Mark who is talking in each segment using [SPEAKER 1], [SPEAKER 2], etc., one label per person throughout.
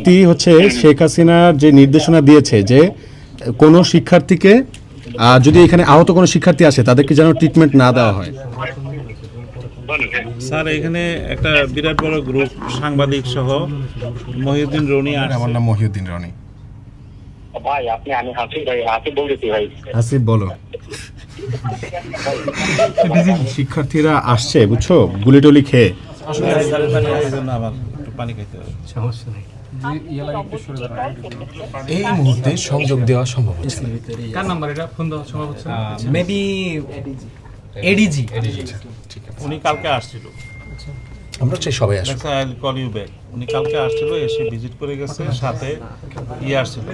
[SPEAKER 1] ব্যক্তি হচ্ছে শেখ হাসিনার যে নির্দেশনা দিয়েছে যে কোনো শিক্ষার্থীকে যদি এখানে আহত কোনো শিক্ষার্থী আসে তাদেরকে যেন ট্রিটমেন্ট না দেওয়া হয়।
[SPEAKER 2] স্যার এখানে একটা বিরাট বড় গ্রুপ সাংবাদিক সহ মহিউদ্দিন রনি আর
[SPEAKER 1] আমার নাম মহিউদ্দিন রনি।
[SPEAKER 3] ভাই আপনি আমি হাসিব বলতেছি ভাই।
[SPEAKER 1] হাসিব বলো। শিক্ষার্থীরা আসছে বুঝছো, গুলি টলি খেয়ে।
[SPEAKER 2] আমার একটু পানি খাইতে হবে,
[SPEAKER 4] সমস্যা নেই।
[SPEAKER 5] এই মুহূর্তে সংযোগ দেওয়া সম্ভব হচ্ছে না।
[SPEAKER 4] কার নাম্বার এটা ফোন দেওয়া সম্ভব হচ্ছে না? Maybe ADG.
[SPEAKER 2] উনি কালকে আসছিল।
[SPEAKER 5] আমরা চাই সবাই আসুক।
[SPEAKER 2] I call you back. উনি কালকে আসছিল, এসে ভিজিট করে গেছে, সাথে আসছিল।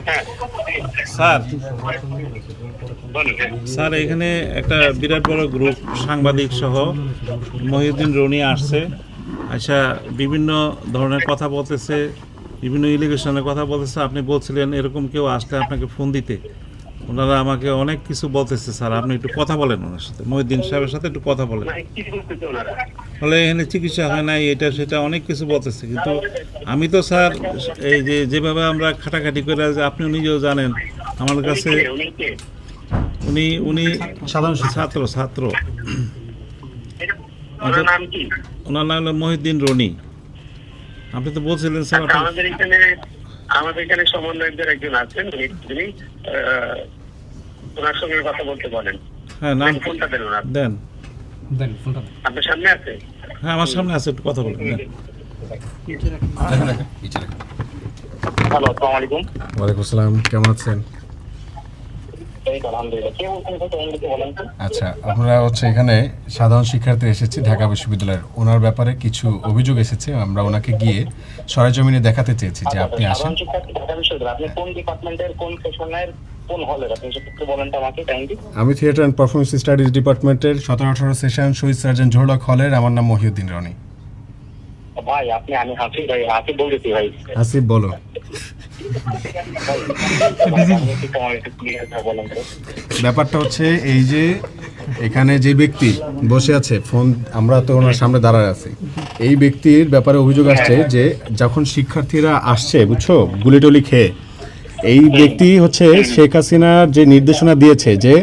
[SPEAKER 2] স্যার এখানে একটা বিরাট বড় গ্রুপ সাংবাদিক সহ মহিউদ্দিন রনি আসছে, আচ্ছা বিভিন্ন ধরনের কথা বলতেছে, বিভিন্ন ইলিগেশনের কথা বলতেছে। আপনি বলছিলেন এরকম কেউ আসলে আপনাকে ফোন দিতে। ওনারা আমাকে অনেক কিছু বলতেছে। স্যার আপনি একটু কথা বলেন ওনার সাথে, মহিউদ্দিন সাহেবের সাথে একটু কথা বলেন। ফলে এখানে চিকিৎসা হয় নাই, এটা সেটা অনেক কিছু বলতেছে। কিন্তু আমি তো স্যার এই যেভাবে আমরা খাটাখাটি করে, আপনি নিজেও জানেন আমার কাছে উনি সাধারণ ছাত্র ওনার নাম হলো মহিউদ্দিন রনি। আপনি তো বলছিলেন স্যার
[SPEAKER 3] আমাদের এখানে সমন্বয়কদের একজন আছেন, তিনি ওনার সঙ্গে কথা বলতে বলেন।
[SPEAKER 2] হ্যাঁ নাম
[SPEAKER 3] ফোনটা দেন ওনার।
[SPEAKER 2] দেন
[SPEAKER 4] ফোনটা
[SPEAKER 3] আপনার সামনে আছে?
[SPEAKER 2] হ্যাঁ আমার সামনে আছে, একটু কথা বলেন। দেন।
[SPEAKER 3] হ্যালো, আসসালামু আলাইকুম।
[SPEAKER 1] ওয়ালাইকুম আসসালাম, কেমন আছেন?
[SPEAKER 3] আলহামদুলিল্লাহ। কে বলেন তো?
[SPEAKER 1] আচ্ছা, আমরা হচ্ছে এখানে সাধারণ শিক্ষার্থী এসেছি ঢাকা বিশ্ববিদ্যালয়ের। ওনার ব্যাপারে কিছু অভিযোগ এসেছে, আমরা ওনাকে গিয়ে সরেজমিনে দেখাতে চেয়েছি যে আপনি আসেন।
[SPEAKER 3] আপনি কোন ডিপার্টমেন্টের, কোন সেকশনের, কোন হলের? আপনি একটু বলেন তো আমাকে কাইন্ডলি।
[SPEAKER 1] আমি থিয়েটার অ্যান্ড পারফরমেন্স স্টাডিজ ডিপার্টমেন্টের 17-18 সেশন শহীদ সার্জন জোহরলাক হলের। আমার নাম মহিউদ্দিন রনি।
[SPEAKER 3] ভাই আপনি আমি হাসিব বলতেছি ভাই।
[SPEAKER 1] হাসিব বলো। ব্যাপারটা হচ্ছে এই যে এখানে যে ব্যক্তি বসে আছে, ফোন আমরা তো ওনার সামনে দাঁড়ায় আছি, এই ব্যক্তির ব্যাপারে অভিযোগ আসছে যে যখন শিক্ষার্থীরা আসছে বুঝছো গুলি টলি খেয়ে, এই ব্যক্তি হচ্ছে শেখ হাসিনার যে নির্দেশনা দিয়েছে যে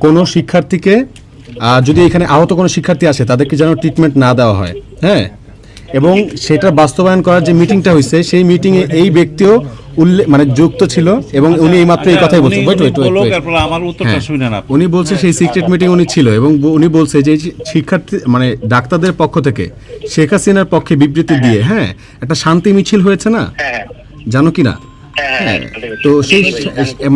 [SPEAKER 1] কোনো শিক্ষার্থীকে যদি এখানে আহত কোনো শিক্ষার্থী আসে তাদেরকে যেন ট্রিটমেন্ট না দেওয়া হয়। হ্যাঁ, এবং সেটা বাস্তবায়ন করার যে মিটিংটা হয়েছে সেই মিটিংয়ে এই ব্যক্তিও মানে যুক্ত ছিল এবং উনি এইমাত্র এই কথাই বলছেন।
[SPEAKER 2] আমার উত্তরটা শুনেন আপনি।
[SPEAKER 1] উনি বলছে সেই সিক্রেট মিটিং উনি ছিল এবং উনি বলছে যে শিক্ষার্থী মানে ডাক্তারদের পক্ষ থেকে শেখ হাসিনার পক্ষে বিবৃতি দিয়ে হ্যাঁ একটা শান্তি মিছিল হয়েছে না, জানো কি না? হ্যাঁ, তো সেই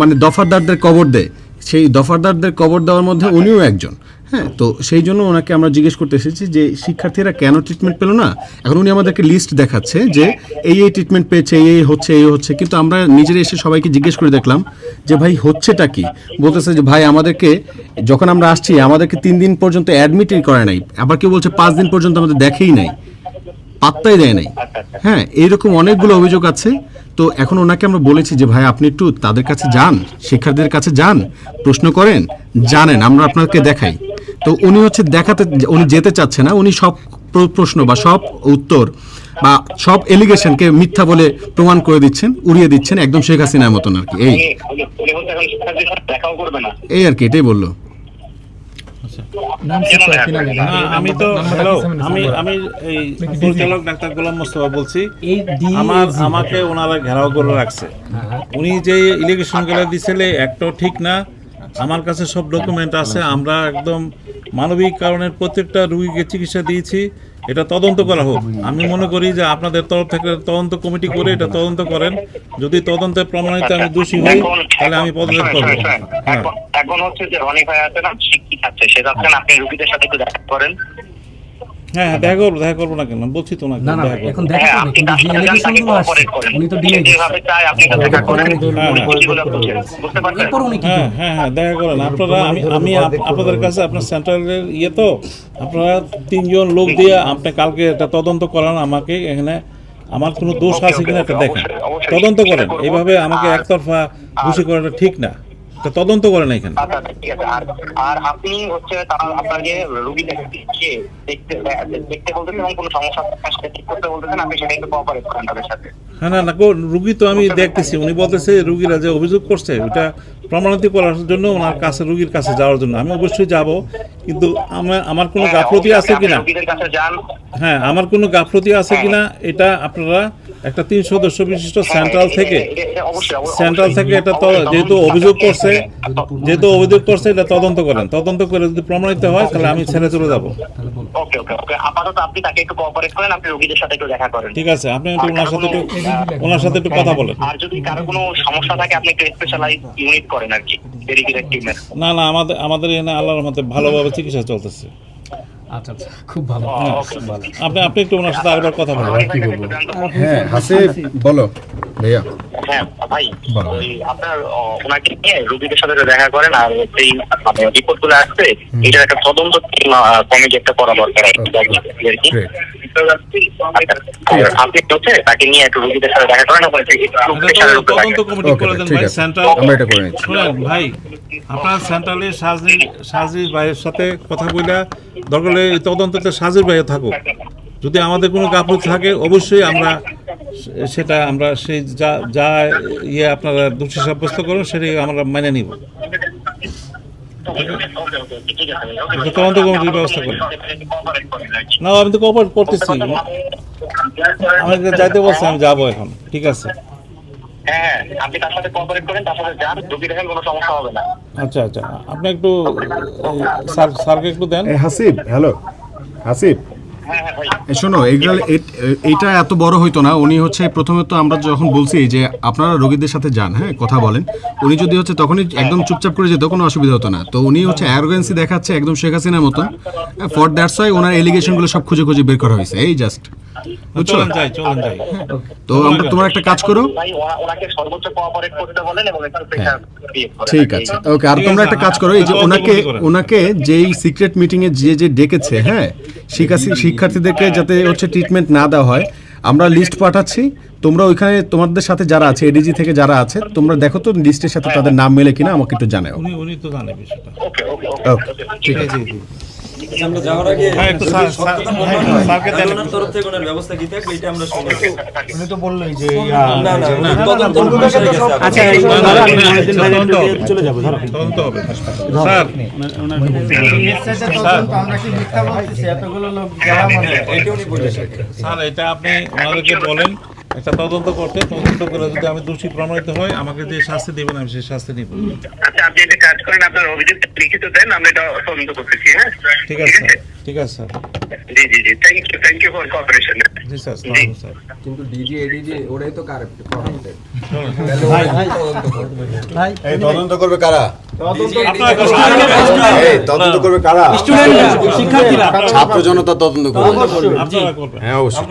[SPEAKER 1] মানে দফাদারদের কবর দেয়, সেই দফাদারদের কবর দেওয়ার মধ্যে উনিও একজন। হ্যাঁ, তো সেই জন্য ওনাকে আমরা জিজ্ঞেস করতে এসেছি যে শিক্ষার্থীরা কেন ট্রিটমেন্ট পেল না। এখন উনি আমাদেরকে লিস্ট দেখাচ্ছে যে এই ট্রিটমেন্ট পেয়েছে, এই হচ্ছে, কিন্তু আমরা নিজেরা এসে সবাইকে জিজ্ঞেস করে দেখলাম যে ভাই হচ্ছেটা কি। বলতেছে যে ভাই আমাদেরকে যখন আমরা আসছি আমাদেরকে 3 দিন পর্যন্ত অ্যাডমিটই করে নাই, আবার কেউ বলছে 5 দিন পর্যন্ত আমাদের দেখেই নাই, পাত্তাই দেয় নাই। হ্যাঁ, এইরকম অনেকগুলো অভিযোগ আছে। তো এখন ওনাকে আমরা বলেছি যে ভাই আপনি একটু তাদের কাছে যান, শিক্ষার্থীদের কাছে যান, প্রশ্ন করেন, জানেন, আমরা আপনাকে দেখাই। তো উনি হচ্ছে দেখাতে, উনি যেতে চাচ্ছে না। উনি সব প্রশ্ন বা সব উত্তর বা সব এলিগেশনকে মিথ্যা বলে প্রমাণ করে দিচ্ছেন, উড়িয়ে দিচ্ছেন, একদম শেখ হাসিনার মতন আর কি। এই আর কি, এটাই বললো।
[SPEAKER 2] আমি তো আমি এই পরিচালক ডাক্তার গোলাম মোস্তফা বলছি। আমাকে ওনারা ঘেরাও করে রাখছে। উনি যে ইলিগেশন গুলো দিছিলে একটাও ঠিক না। আমার কাছে সব ডকুমেন্ট আছে। আমরা একদম মানবিক কারণের প্রত্যেকটা রোগীকে চিকিৎসা দিয়েছি। এটা তদন্ত করা হোক। আমি মনে করি যে আপনাদের তরফ থেকে তদন্ত কমিটি করে এটা তদন্ত করেন। যদি তদন্তে প্রমাণিত আমি দোষী হই তাহলে আমি পদত্যাগ করব। হ্যাঁ,
[SPEAKER 3] এখন হচ্ছে যে রনি ভাই আছে না, শিক্ষিত আছে, সে যাচ্ছেন, আপনি রোগীদের সাথে একটু দেখা করেন।
[SPEAKER 2] হ্যাঁ, দেখা করবো না কেন বলছি তো না।
[SPEAKER 4] এখন দেখা করবে, কিন্তু যে এলিগেশনগুলো আসছে উনি তো ডিনাই
[SPEAKER 3] যেভাবে চাই আপনি দেখা করেন।
[SPEAKER 4] এরপর উনি কি
[SPEAKER 2] হ্যাঁ দেখা করেন আপনারা। আমি আপনাদের কাছে আপনার সেন্ট্রালের তো আপনারা 3 জন লোক দিয়ে আপনি কালকে একটা তদন্ত করান। আমাকে এখানে আমার কোনো দোষ আছে কিনা এটা দেখেন, তদন্ত করেন। এইভাবে আমাকে একতরফা দোষী করাটা ঠিক না। তা তদন্ত করেন এখানে।
[SPEAKER 3] আচ্ছা আচ্ছা, ঠিক আছে। আর আপনি হচ্ছে তারা আপনাকে রুগী দেখতে দেখতে বলতেছেন এবং কোনো সমস্যা থাকলে সেটা ঠিক করতে বলতেছেন, আপনি সেটা একটু কোঅপারেট করেন তাদের সাথে।
[SPEAKER 2] হ্যাঁ না রুগী তো আমি দেখতেছি, উনি বলতেছে রুগীরা যে অভিযোগ করছে ওটা প্রমাণিত করার জন্য ওনার কাছে রুগীর কাছে যাওয়ার জন্য আমি অবশ্যই যাব, কিন্তু আমার কোনো গাফলতি আছে কিনা,
[SPEAKER 3] রুগীদের কাছে যান।
[SPEAKER 2] হ্যাঁ আমার কোনো গাফলতি আছে কিনা এটা আপনারা একটা 3 সদস্য বিশিষ্ট সেন্ট্রাল থেকে এটা যেহেতু অভিযোগ করছে এটা তদন্ত করেন, তদন্ত করে যদি প্রমাণিত হয় তাহলে আমি ছেড়ে চলে যাব।
[SPEAKER 3] ওকে ওকে ওকে, আপাতত আপনি তাকে একটু কোঅপারেট করেন, আপনি রোগীদের সাথে একটু দেখা করেন।
[SPEAKER 2] ঠিক আছে, আপনি একটু ওনার সাথে একটু কথা বলেন।
[SPEAKER 3] আর যদি কারো কোনো সমস্যা থাকে আপনি একটু স্পেশালাইজ ইউনিট করেন আর কি, ডেডিকেটেড টিমের।
[SPEAKER 2] না আমাদের এখানে আল্লাহর রহমতে ভালোভাবে চিকিৎসা চলতেছে।
[SPEAKER 4] আচ্ছা আচ্ছা, খুব ভালো।
[SPEAKER 2] আপনি একটু ওনার সাথে আরেকবার কথা বলেন।
[SPEAKER 1] কি বলবো? হ্যাঁ হাসিব বলো ভাইয়া।
[SPEAKER 3] হ্যাঁ ভাই, ওই আপনার ওনাকে নিয়ে রোগীদের সাথে দেখা করেন, আর সেই রিপোর্ট গুলো আসছে এটার একটা তদন্ত কমিটি একটা করা দরকার আর কি। আপনি হচ্ছে তাকে নিয়ে একটু রোগীদের সাথে দেখা করেন,
[SPEAKER 2] তদন্ত কমিটি করে দেন ভাই, সেন্ট্রাল
[SPEAKER 1] আমরা এটা করে নিচ্ছি।
[SPEAKER 2] শুনেন ভাই, আপনার সেন্ট্রালে সাজির ভাইয়ের সাথে কথা বলে দরকার হলে এই তদন্ততে সাজির ভাইও থাকুক। যদি আমাদের কোনো গাফলতি থাকে অবশ্যই আমরা সেই যা আপনারা দোষী সাব্যস্ত করুন সেটাই আমরা মেনে নিব। তদন্ত কমিটির ব্যবস্থা করেন। না আমি তো কোঅপারেট করতেছি, আমাকে যাইতে বলছে, আমি যাবো এখন। ঠিক আছে,
[SPEAKER 3] হ্যাঁ আপনি তার সাথে কোঅপারেট করেন, তার সাথে যান, রোগী দেখেন কোনো সমস্যা হবে না।
[SPEAKER 2] আচ্ছা আপনি একটু স্যারকে একটু দেন।
[SPEAKER 1] হাসিব, হ্যালো হাসিব,
[SPEAKER 3] হ্যাঁ ভাই,
[SPEAKER 1] শোনো এইটা এত বড় হইতো না। উনি হচ্ছে প্রথমে তো আমরা যখন বলছি যে আপনারা রোগীদের সাথে যান, হ্যাঁ কথা বলেন, উনি যদি হচ্ছে তখনই একদম চুপচাপ করে যেত কোনো অসুবিধা হতো না। তো উনি হচ্ছে অ্যারোগেন্সি দেখাচ্ছে একদম শেখ হাসিনার মতন। ফর দ্যাটস ওয়াই ওনার এলিগেশনগুলো সব খুঁজে বের করা হয়েছে, এই জাস্ট।
[SPEAKER 2] চলেন যাই।
[SPEAKER 1] তো তোমরা একটা কাজ করো,
[SPEAKER 3] ভাই ওনাকে সর্বোচ্চ কোঅপারেট করতে বলেন এবং একটু প্রেশার ক্রিয়েট করেন।
[SPEAKER 1] ঠিক আছে ওকে। আর তোমরা একটা কাজ করো, এই যে ওনাকে যেই সিক্রেট মিটিং এ যে ডেকেছে, হ্যাঁ শিক্ষার্থীদেরকে যাতে হচ্ছে ট্রিটমেন্ট না দেওয়া হয়, আমরা লিস্ট পাঠাচ্ছি। তোমরা ওইখানে তোমাদের সাথে যারা আছে, এডিজি থেকে যারা আছে, তোমরা দেখো তো লিস্টের সাথে তাদের নাম মেলে কিনা, আমাকে একটু জানাও।
[SPEAKER 2] উনি তো জানে বিষয়টা।
[SPEAKER 3] ওকে ওকে
[SPEAKER 1] ওকে ঠিক আছে।
[SPEAKER 6] আমরা যাওয়ার আগে
[SPEAKER 2] হ্যাঁ, একটু স্যারকে দেন।
[SPEAKER 6] ওনার তরফ থেকে ওনার ব্যবস্থা কি থাকবে এটা আমরা শুনবো।
[SPEAKER 7] উনি তো বললোই যে
[SPEAKER 6] না তদন্ত শেষ হয়ে গেছে।
[SPEAKER 7] আচ্ছা চলে যাবো, ধরো
[SPEAKER 2] তদন্ত হবে স্যার।
[SPEAKER 7] আমরা কি মিথ্যা বলতেছি? এতগুলো লোক যারা মনে
[SPEAKER 6] এটা উনি বলেছেন।
[SPEAKER 2] স্যার এটা আপনি ওনাদেরকে বলেন একটা তদন্ত করতে, তদন্ত করে যদি আমি দোষী প্রমাণিত হয় আমাকে যে শাস্তি দেবেন আমি সেই শাস্তি নিব।
[SPEAKER 3] আচ্ছা, আপনি একটা কাজ করেন, আপনার অভিযোগ লিখিত দেন, আমরা এটা তদন্ত করতেছি। হ্যাঁ
[SPEAKER 2] ঠিক আছে স্যার।
[SPEAKER 3] জি থ্যাংক ইউ ফর কোঅপারেশন।
[SPEAKER 2] জি স্যার।
[SPEAKER 5] কিন্তু ডিজি এডিজি ওরাই তো কারেক্টেড।
[SPEAKER 8] এই তদন্ত করবে কারা?
[SPEAKER 2] আপনারা
[SPEAKER 8] এই তদন্ত করবে কারা?
[SPEAKER 7] শিক্ষার্থীরা
[SPEAKER 8] ছাত্র জনতা তদন্ত করবে।
[SPEAKER 2] আপনারা করবেন।
[SPEAKER 8] হ্যাঁ অবশ্যই।